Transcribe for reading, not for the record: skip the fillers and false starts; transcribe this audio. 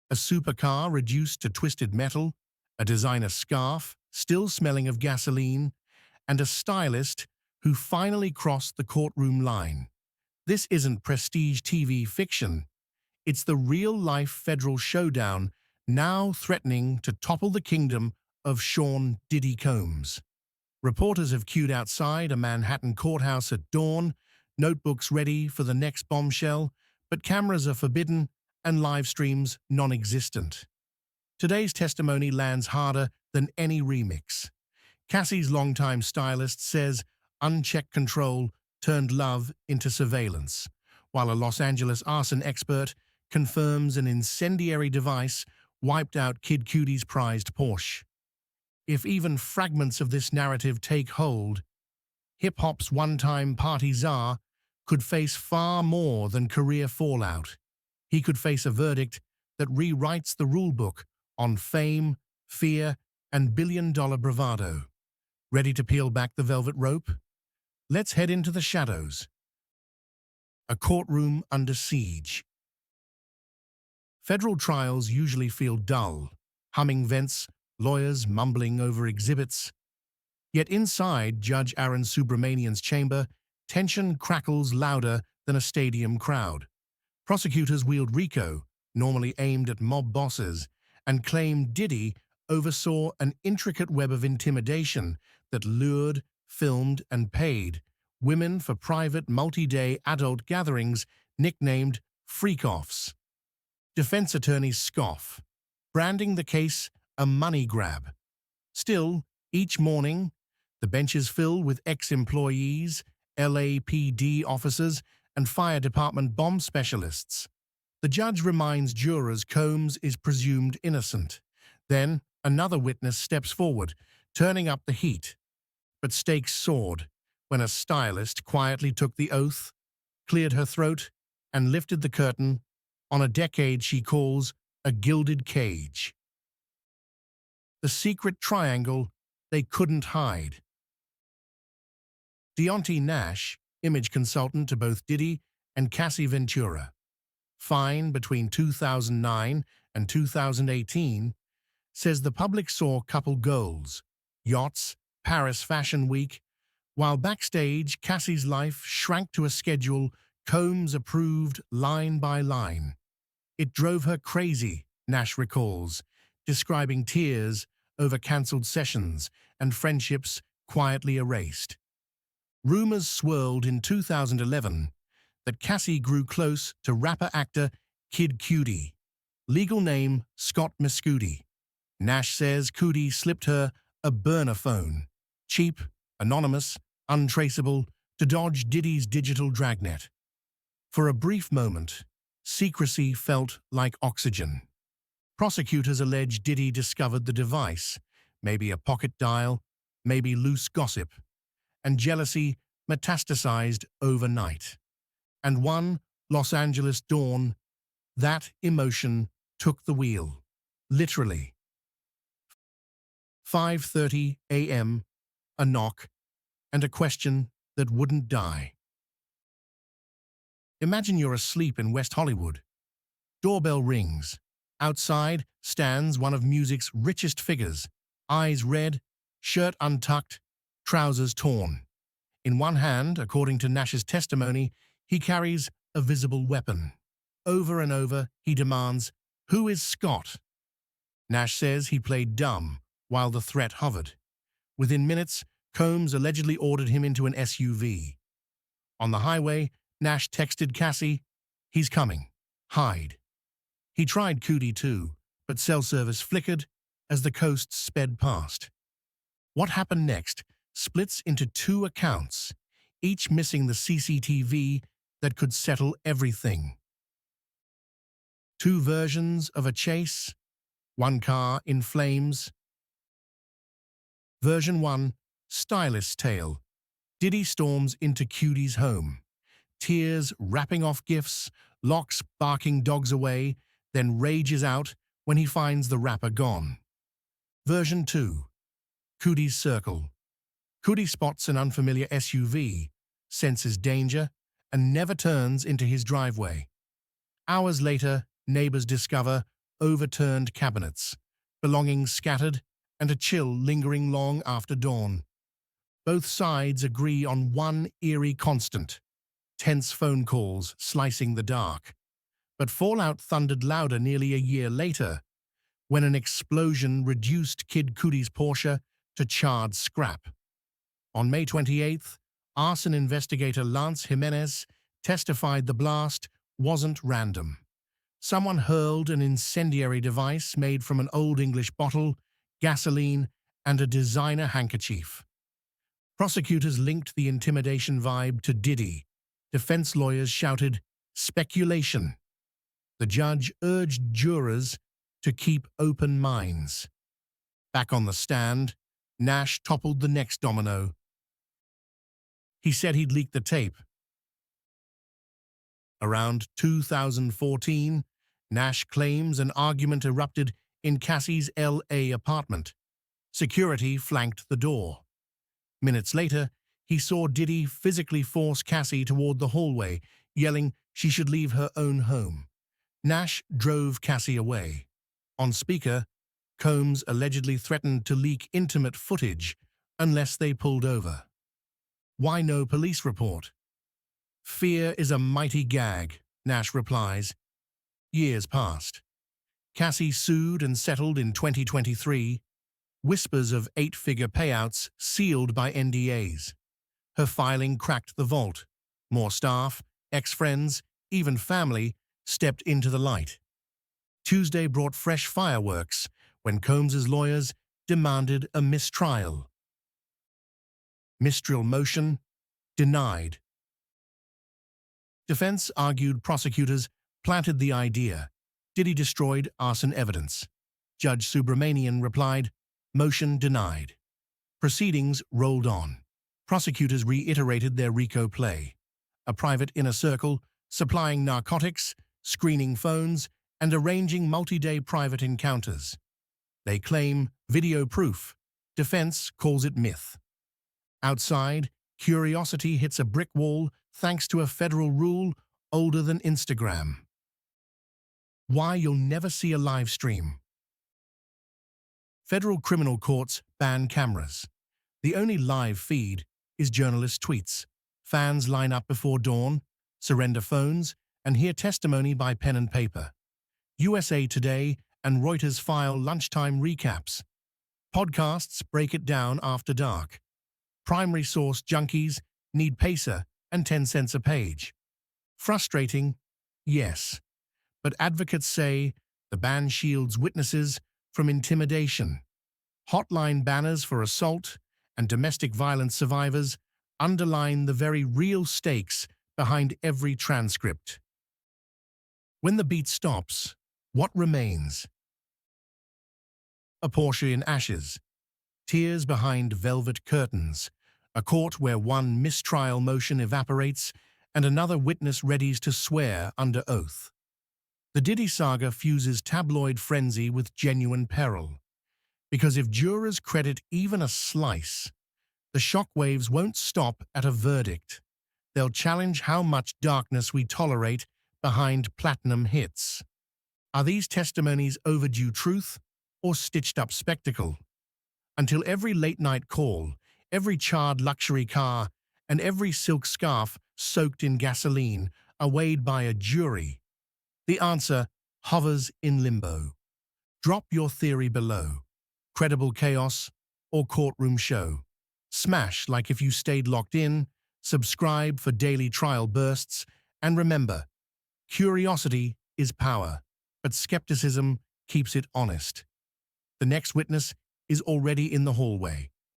a supercar reduced to twisted metal, a designer scarf still smelling of gasoline, and a stylist who finally crossed the courtroom line. This isn't prestige TV fiction. It's the real-life federal showdown now threatening to topple the kingdom of Sean Diddy Combs. Reporters have queued outside a Manhattan courthouse at dawn, notebooks ready for the next bombshell, but cameras are forbidden and live streams non-existent. Today's testimony lands harder than any remix. Cassie's longtime stylist says unchecked control turned love into surveillance, while a Los Angeles arson expert confirms an incendiary device wiped out Kid Cudi's prized Porsche. If even fragments of this narrative take hold, hip-hop's one-time party czar could face far more than career fallout. He could face a verdict that rewrites the rulebook on fame, fear, and billion-dollar bravado. Ready to peel back the velvet rope? Let's head into the shadows. A courtroom under siege. Federal trials usually feel dull, humming vents, lawyers mumbling over exhibits. Yet inside Judge Aaron Subramanian's chamber, tension crackles louder than a stadium crowd. Prosecutors wield RICO, normally aimed at mob bosses, and claim Diddy oversaw an intricate web of intimidation that lured, filmed, and paid women for private multi-day adult gatherings nicknamed freak-offs. Defense attorneys scoff, branding the case a money grab. Still, each morning, the benches fill with ex-employees, LAPD officers, and fire department bomb specialists. The judge reminds jurors Combs is presumed innocent. Then, another witness steps forward, turning up the heat. But stakes soared when a stylist quietly took the oath, cleared her throat, and lifted the curtain on a decade she calls a gilded cage. The secret triangle they couldn't hide. Deontay Nash, image consultant to both Diddy and Cassie Ventura, fine between 2009 and 2018, says the public saw couple goals, yachts, Paris Fashion Week, while backstage Cassie's life shrank to a schedule Combs approved line by line. It drove her crazy, Nash recalls, describing tears over cancelled sessions and friendships quietly erased. Rumors swirled in 2011 that Cassie grew close to rapper-actor Kid Cudi, legal name Scott Mescudi. Nash says Cudi slipped her a burner phone, cheap, anonymous, untraceable, to dodge Diddy's digital dragnet. For a brief moment, secrecy felt like oxygen. Prosecutors allege Diddy discovered the device, maybe a pocket dial, maybe loose gossip, and jealousy metastasized overnight. And one Los Angeles dawn, that emotion took the wheel, literally. 5:30 a.m., a knock, and a question that wouldn't die. Imagine you're asleep in West Hollywood. Doorbell rings. Outside stands one of music's richest figures, eyes red, shirt untucked, trousers torn. In one hand, according to Nash's testimony, he carries a visible weapon. Over and over, he demands, "Who is Scott?" Nash says he played dumb while the threat hovered. Within minutes, Combs allegedly ordered him into an SUV. On the highway, Nash texted Cassie, "He's coming. Hide." He tried Cudi too, but cell service flickered as the coast sped past. What happened next splits into two accounts, each missing the CCTV that could settle everything. Two versions of a chase, one car in flames. Version 1, stylist's tale. Diddy storms into Cudi's home. Tears wrapping off gifts, locks barking dogs away, then rages out when he finds the rapper gone. Version 2, Cudi's circle. Cudi spots an unfamiliar SUV, senses danger, and never turns into his driveway. Hours later, neighbors discover overturned cabinets, belongings scattered, and a chill lingering long after dawn. Both sides agree on one eerie constant: tense phone calls slicing the dark. But fallout thundered louder nearly a year later, when an explosion reduced Kid Cudi's Porsche to charred scrap. On May 28th, arson investigator Lance Jimenez testified the blast wasn't random. Someone hurled an incendiary device made from an Old English bottle, gasoline, and a designer handkerchief. Prosecutors linked the intimidation vibe to Diddy. Defense lawyers shouted, "Speculation." The judge urged jurors to keep open minds. Back on the stand, Nash toppled the next domino. He said he'd leaked the tape. Around 2014, Nash claims an argument erupted in Cassie's LA apartment. Security flanked the door. Minutes later, he saw Diddy physically force Cassie toward the hallway, yelling she should leave her own home. Nash drove Cassie away. On speaker, Combs allegedly threatened to leak intimate footage unless they pulled over. Why no police report? "Fear is a mighty gag," Nash replies. Years passed. Cassie sued and settled in 2023. Whispers of 8-figure payouts sealed by NDAs. Her filing cracked the vault. More staff, ex-friends, even family stepped into the light. Tuesday brought fresh fireworks when Combs's lawyers demanded a mistrial. Mistrial motion denied. Defense argued prosecutors planted the idea. Diddy destroyed arson evidence. Judge Subramanian replied, "Motion denied." Proceedings rolled on. Prosecutors reiterated their RICO play: a private inner circle, supplying narcotics, screening phones, and arranging multi-day private encounters. They claim video proof. Defense calls it myth. Outside, curiosity hits a brick wall thanks to a federal rule older than Instagram. Why you'll never see a live stream. Federal criminal courts ban cameras. The only live feed is journalist tweets. Fans line up before dawn, surrender phones, and hear testimony by pen and paper. USA Today and Reuters file lunchtime recaps. Podcasts break it down after dark. Primary source junkies need pacer and 10 cents a page. Frustrating? Yes. But advocates say the ban shields witnesses from intimidation. Hotline banners for assault and domestic violence survivors underline the very real stakes behind every transcript. When the beat stops, what remains? A Porsche in ashes, tears behind velvet curtains, a court where one mistrial motion evaporates and another witness readies to swear under oath. The Diddy saga fuses tabloid frenzy with genuine peril. Because if jurors credit even a slice, the shockwaves won't stop at a verdict. They'll challenge how much darkness we tolerate behind platinum hits. Are these testimonies overdue truth or stitched-up spectacle? Until every late-night call, every charred luxury car, and every silk scarf soaked in gasoline are weighed by a jury, the answer hovers in limbo. Drop your theory below. Credible chaos or courtroom show? Smash like if you stayed locked in, subscribe for daily trial bursts, and remember, curiosity is power, but skepticism keeps it honest. The next witness is already in the hallway.